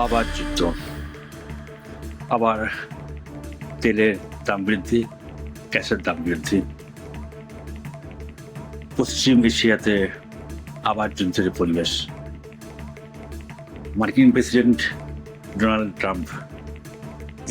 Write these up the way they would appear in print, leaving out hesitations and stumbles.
আবার যুদ্ধ, আবার তেলের দাম বৃদ্ধি, গ্যাসের দাম বৃদ্ধি। পশ্চিম এশিয়াতে আবার যুদ্ধের পরিবেশ। মার্কিন প্রেসিডেন্ট ডোনাল্ড ট্রাম্প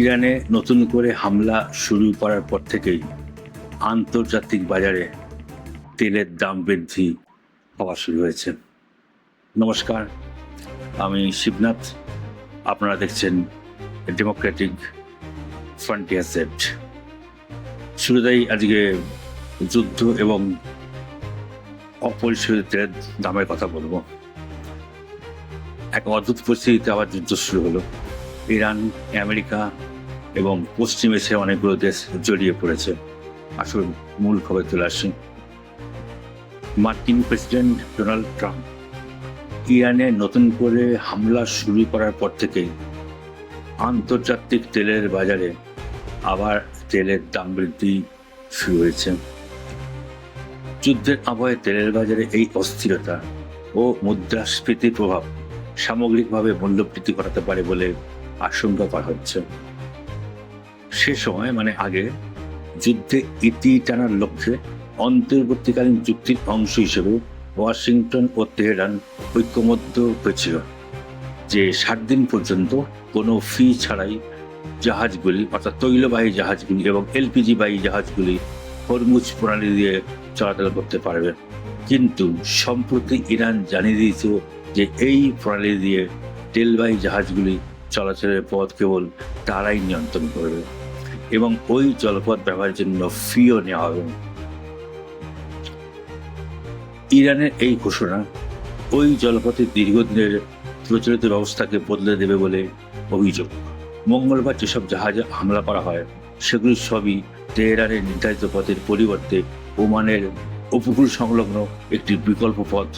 ইরানে নতুন করে হামলা শুরু করার পর থেকেই আন্তর্জাতিক বাজারে তেলের দাম বৃদ্ধি হওয়া শুরু হয়েছে। নমস্কার, আমি শিবনাথ। আপনারা দেখছেন ডেমোক্রেটিক ফ্রন্টিয়ার সেট। শুরুতেই আজকে যুদ্ধ এবং অপরিশোধিত তেলের দামের কথা বলবো। এক অদ্ভুত পরিস্থিতিতে আবার যুদ্ধ শুরু হলো। ইরান, আমেরিকা এবং পশ্চিম এশিয়ার অনেকগুলো দেশ জড়িয়ে পড়েছে। আসল মূল খবর তুলে আসি। মার্কিন প্রেসিডেন্ট ডোনাল্ড ট্রাম্প ইরানে নতুন করে হামলা শুরু করার পর থেকেই আন্তর্জাতিক তেলের বাজারে আবার তেলের দাম বৃদ্ধি শুরু হয়েছে। যুদ্ধের আবহে তেলের বাজারে এই অস্থিরতা ও মুদ্রাস্ফীতির প্রভাব সামগ্রিকভাবে মূল্যবৃদ্ধি করাতে পারে বলে আশঙ্কা করা হচ্ছে। সে সময় আগে যুদ্ধে ইতি টানার লক্ষ্যে অন্তর্বর্তীকালীন চুক্তির অংশ হিসেবে ওয়াশিংটন ও তেহরান ঐক্যমত্য হয়েছিল যে 60 দিন পর্যন্ত কোনো ফি ছাড়াই জাহাজগুলি, অর্থাৎ তৈলবাহী জাহাজগুলি এবং এলপিজি বাহী জাহাজগুলি হরমুজ প্রণালী দিয়ে চলাচল করতে পারবে। কিন্তু সম্প্রতি ইরান জানিয়ে দিয়েছে যে এই প্রণালী দিয়ে তেলবাহী জাহাজগুলি চলাচলের পথ কেবল তারাই নিয়ন্ত্রণ করবে এবং ওই জলপথ ব্যবহারের জন্য ফিও নেওয়া হবে। ইরানের এই ঘোষণা ওই জলপথের দীর্ঘদিনের প্রচলিত ব্যবস্থাকে বদলে দেবে বলে অভিযোগ। মঙ্গলবার যেসব জাহাজে হামলা করা হয় সেগুলি সবই তেহরানের নির্ধারিত পথের পরিবর্তে ওমানের উপকূল সংলগ্ন একটি বিকল্প পথ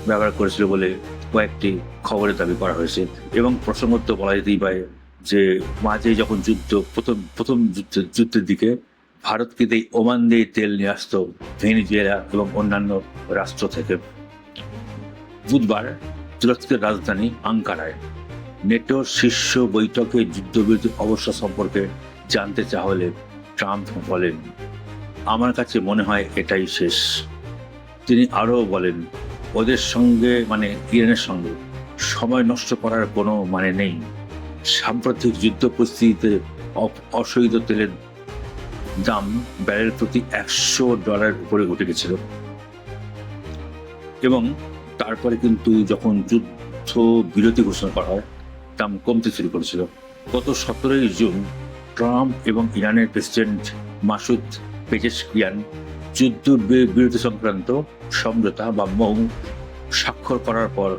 ব্যবহার করেছিল বলে কয়েকটি খবরে দাবি করা হয়েছে। এবং প্রসঙ্গত বলা যেতেই পারে যে মাঝে যখন প্রথম যুদ্ধের দিকে ভারত কিন্তু ওমান দিয়ে তেল নিয়ে আসতো ভেনেজুয়েলা এবং অন্যান্য রাষ্ট্র থেকে। বুধবার তুরস্কের রাজধানী আঙ্কারায় নেটোর শীর্ষ বৈঠকে যুদ্ধবিরতি অবস্থা সম্পর্কে জানতে চাওয়া হলে ট্রাম্প বলেন, আমার কাছে মনে হয় এটাই শেষ। তিনি আরও বলেন, ওদের সঙ্গে ইরানের সঙ্গে সময় নষ্ট করার কোনো নেই। সাম্প্রতিক যুদ্ধ পরিস্থিতিতে অশোধিত তেলের দাম ব্যারেল প্রতি $100 উপরে উঠে গেছিল এবং তারপরে কিন্তু যখন যুদ্ধ বিরতি ঘোষণা করা হয় দাম কমতে শুরু করেছিল। গত 17 জুন ট্রাম্প এবং ইরানের প্রেসিডেন্ট মাসুদ পেজেশকিয়ান যুদ্ধ বিরতি সংক্রান্ত সমঝোতা বা মৌ স্বাক্ষর করার পর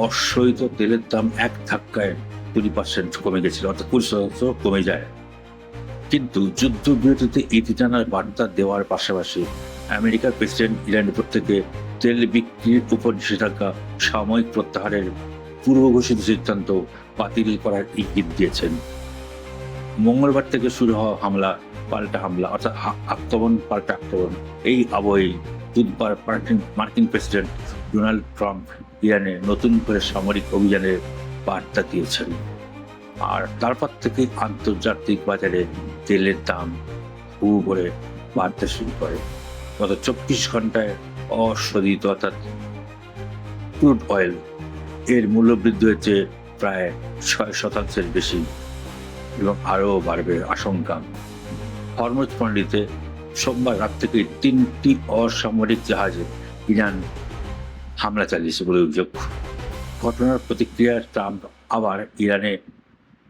অশোধিত তেলের দাম এক ধাক্কায় 20% কমে গেছিল, অর্থাৎ 20% কমে যায়। কিন্তু যুদ্ধবিরতিতে ইতি টানার বার্তা দেওয়ার পাশাপাশি আমেরিকার প্রেসিডেন্ট ইরানের উপর থেকে তেল বিক্রির উপর নিষেধাজ্ঞা সাময়িক প্রত্যাহারের পূর্ব ঘোষিত সিদ্ধান্ত বাতিল করার ইঙ্গিত দিয়েছেন। মঙ্গলবার থেকে শুরু হওয়া হামলা পাল্টা হামলা, অর্থাৎ আক্রমণ পাল্টা আক্রমণ, এই আবহেই বুধবার মার্কিন প্রেসিডেন্ট ডোনাল্ড ট্রাম্প ইরানে নতুন করে সামরিক অভিযানের বার্তা দিয়েছেন। আর তারপর থেকে আন্তর্জাতিক বাজারে তেলের দাম হু করে বাড়তে শুরু করে। গত 24 ঘন্টায় অশোধিত অর্থাৎ ক্রুড অয়েল এর মূল্য বৃদ্ধি হয়েছে প্রায় 6% বেশি এবং আরও বাড়বে আশঙ্কা। হরমুজ প্রণালীতে সোমবার রাত থেকে 3টি অসামরিক জাহাজে ইরান হামলা চালিয়েছে বলে অভিযোগ। ঘটনার প্রতিক্রিয়ায় ট্রাম্প আবার ইরানে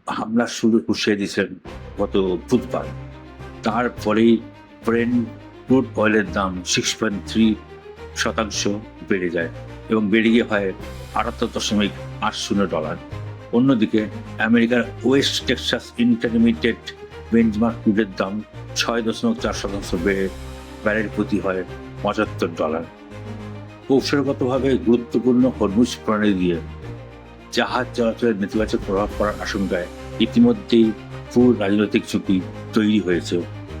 হামলা শুরু হুঁশিয়ে দিয়েছেন গত বুধবার। তারপরেই ক্রুড অয়েলের দাম 6.3% বেড়ে যায় এবং বেড়ে গিয়ে হয় $78.80। অন্যদিকে আমেরিকার ওয়েস্ট টেক্সাস ইন্টারমিডিয়েট বেঞ্চমার্ক ক্রুডের দাম 6.4% বেড়ে ব্যারেল প্রতি হয় $75। কৌশলগতভাবে গুরুত্বপূর্ণ হরমুজ প্রণালী দিয়ে জাহাজ চলাচলের নেতিবাচক প্রভাব পড়ার আশঙ্কায় ইতিমধ্যেই পুরো রাজনৈতিক ঝুঁকি তৈরি হয়েছে।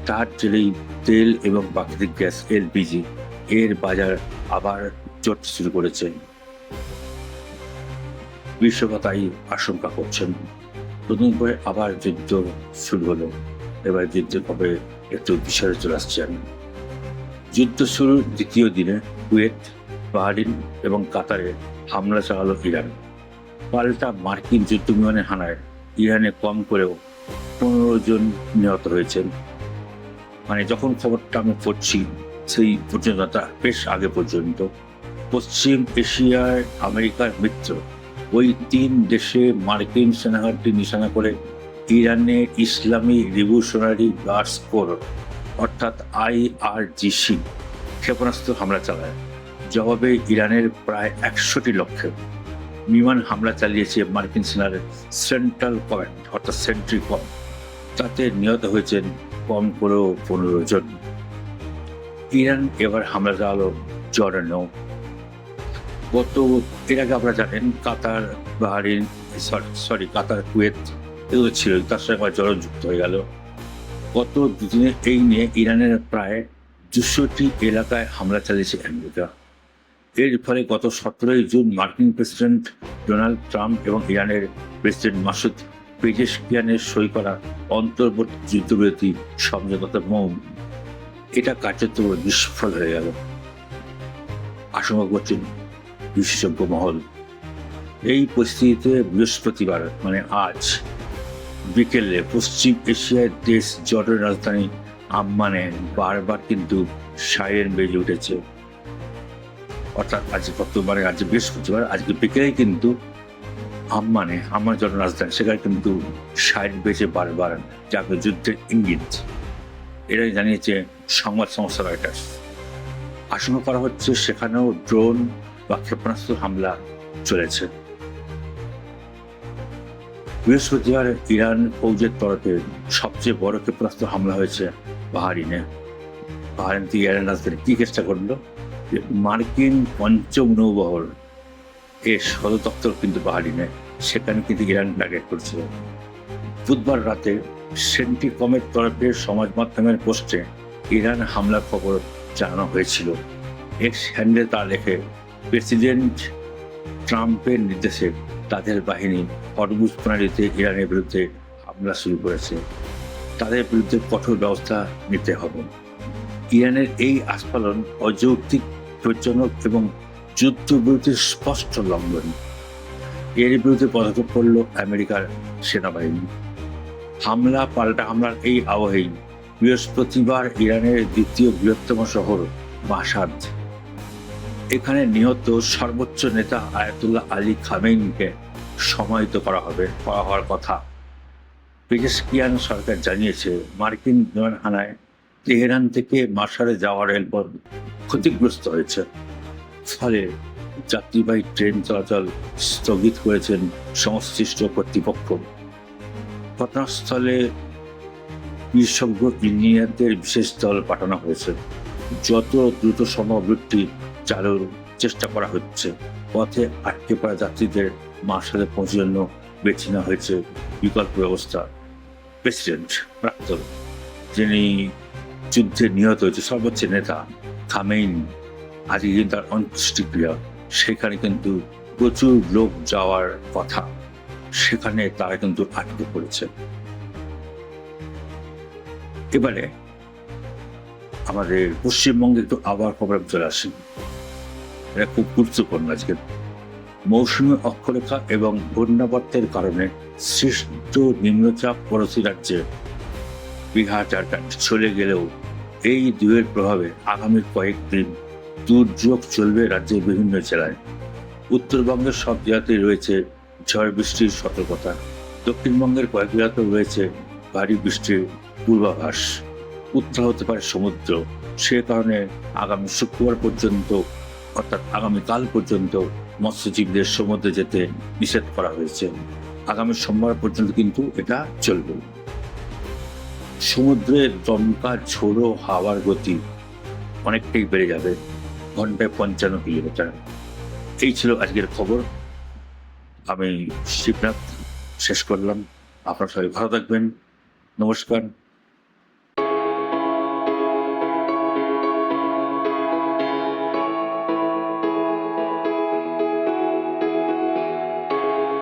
তার জেরেই তেল এবং প্রাকৃতিক গ্যাস এলপিজি এর বাজার আবার চড়তে শুরু করেছে। বিশ্বকে তাই আশঙ্কা করছেন। নতুন করে আবার যুদ্ধ শুরু হলো। এবার যুদ্ধের কবে একটু বিষয়ে চলে আসছেন। যুদ্ধ শুরুর দ্বিতীয় দিনে কুয়েত, বাহরিন এবং কাতারে হামলা চালালো ইরান। পাল্টা মার্কিন যুদ্ধ বিমানের হানায় ইরানে কম করেও 15 জন নিহত হয়েছেন। মানে যখন খবরটা আমি পড়ছি সেই পর্যন্ত, বেশ আগে পর্যন্ত পশ্চিম এশিয়ার আমেরিকার মিত্র ওই 3 দেশে মার্কিন সেনাঘাঁটি নিশানা করে ইরানে ইসলামী রিভলিউশনারি গার্ডস কোর অর্থাৎ IRGC ক্ষেপণাস্ত্র হামলা চালায়। জবাবে ইরানের প্রায় 100টি লক্ষ্যে বিমান হামলা চালিয়েছে মার্কিন সেনার সেন্ট্রাল কমান্ড অর্থাৎ সেন্ট্রিকম। তাতে নিহত হয়েছেন কম করেও 15 জন। ইরান এবার হামলা চালালো জর্ডানেও। এর আগে আপনারা জানেন কাতার, বাহরিন, কাতার, কুয়েত এগুলো ছিল, তার সঙ্গে আবার জর্ডান যুক্ত হয়ে গেল। গত দুদিনে এই নিয়ে ইরানের প্রায় 200টি এলাকায় হামলা চালিয়েছে আমেরিকা। এর ফলে গত 17 জুন মার্কিন প্রেসিডেন্ট ডোনাল্ড ট্রাম্প এবং ইরানের প্রেসিডেন্ট মাসুদ পেজেশকিয়ানের সই করা অন্তর্বর্তী যুদ্ধবিরতি সমঝোতা মৌন এটা কার্যত নিষ্ফল হয়ে গেল। আশঙ্কা করছেন বিশেষজ্ঞ মহল। এই পরিস্থিতিতে বৃহস্পতিবার মানে আজ বিকেলে পশ্চিম এশিয়ার দেশ জর্ডানের রাজধানী আম্মানে বারবার কিন্তু সাইরেন বেজে উঠেছে। অর্থাৎ আজ বৃহস্পতিবার, আজকে বিকেলেই কিন্তু আম্মান জর্ডান রাজধানী, সেখানে কিন্তু সাইরেন বেজে বারবার, যাকে যুদ্ধের ইঙ্গিত। এরাই জানিয়েছে সংবাদ সংস্থা রয়টার্স। আশঙ্কা করা হচ্ছে সেখানেও ড্রোন বা ক্ষেপণাস্ত্র হামলা চলেছে। বৃহস্পতিবার ইরান ফৌজের তরফে সবচেয়ে বড় ক্ষেপণাস্ত্র হামলা হয়েছে বাহরিনে। বাহরিন থেকে ইরান রাজধানী কি চেষ্টা করলো, মার্কিন 5ম নৌবহর এর সদর দপ্তর কিন্তু বাহরিনে, সেখানে কিন্তু ইরান টার্গেট করছিল। বুধবার রাতে সেন্টিকমের তরফে সমাজ মাধ্যমের পোস্টে ইরান হামলার খবর জানানো হয়েছিল। এক্স হ্যান্ডেল তা লেখে, প্রেসিডেন্ট ট্রাম্পের নির্দেশে তাদের বাহিনী হরমুজ প্রণালীতে ইরানের বিরুদ্ধে হামলা শুরু করেছে। তাদের বিরুদ্ধে কঠোর ব্যবস্থা নিতে হবে। ইরানের এই আস্ফালন অযৌক্তিক, বিপজ্জনক এবং যুদ্ধবিরতির স্পষ্ট লঙ্ঘন। এর বিরুদ্ধে পদক্ষেপ করল আমেরিকার সেনাবাহিনী। পাল্টা হামলার এই আবহেই বৃহস্পতিবার ইরানের দ্বিতীয় বৃহত্তম শহর মাশহাদ, এখানে নিহত সর্বোচ্চ নেতা আয়াতুল্লাহ আলী খামেনিকে সমাহিত করা হওয়ার কথা। পেজেশকিয়ান সরকার জানিয়েছে, মার্কিন বিমান হানায় তেহরান থেকে মাশহাদে যাওয়ার রেলপথ ক্ষতিগ্রস্ত হয়েছে। ফলে যাত্রীবাহী ট্রেন চলাচল স্থগিত করেছেন সংশ্লিষ্ট কর্তৃপক্ষ। ঘটনাস্থলে বিশেষজ্ঞ ইঞ্জিনিয়ারদের বিশেষ দল পাঠানো হয়েছে। যত দ্রুত সম্ভব রুটটি চালুর চেষ্টা করা হচ্ছে। পথে আটকে পড়া যাত্রীদের মাশহাদে পৌঁছানোর জন্য বেছে নেওয়া হয়েছে বিকল্প ব্যবস্থা। প্রেসিডেন্ট প্রাক্তন, যিনি যুদ্ধে নিহত হয়েছে, সর্বোচ্চ নেতা খামেনি, আজকে কিন্তু তার অন্ত্যেষ্টিক্রিয়া, সেখানে কিন্তু প্রচুর লোক যাওয়ার কথা, সেখানে তারা কিন্তু আটকে পড়েছে। এবারে আমাদের পশ্চিমবঙ্গে একটু আবার খবর চলে আসে, এটা খুব গুরুত্বপূর্ণ। আজকে মৌসুমী অক্ষরেখা এবং ঘূর্ণাবর্তের কারণে সৃষ্ট নিম্নচাপ পড়োশী রাজ্যে বিহার, ঝাড়খণ্ড চলে গেলেও এই দুয়ের প্রভাবে আগামী কয়েকদিন দুর্যোগ চলবে রাজ্যের বিভিন্ন জেলায়। উত্তরবঙ্গের সব জেলাতেই রয়েছে ঝড় বৃষ্টির সতর্কতা। দক্ষিণবঙ্গের কয়েক জেলাতেও রয়েছে ভারী বৃষ্টির পূর্বাভাস। উত্তাল হতে পারে সমুদ্র, সে কারণে আগামী শুক্রবার পর্যন্ত অর্থাৎ আগামীকাল পর্যন্ত মৎস্যজীবীদের সমুদ্রে যেতে নিষেধ করা হয়েছে। আগামী সোমবার পর্যন্ত কিন্তু এটা চলবে। সমুদ্রের দমকা ঝোড়ো হাওয়ার গতি অনেকটাই বেড়ে যাবে, ঘন্টায় 55 কিলোমিটার। এই ছিল আজকের খবর। আমি শিবনাথ শেষ করলাম। আপনার সবাই ভালো থাকবেন। নমস্কার।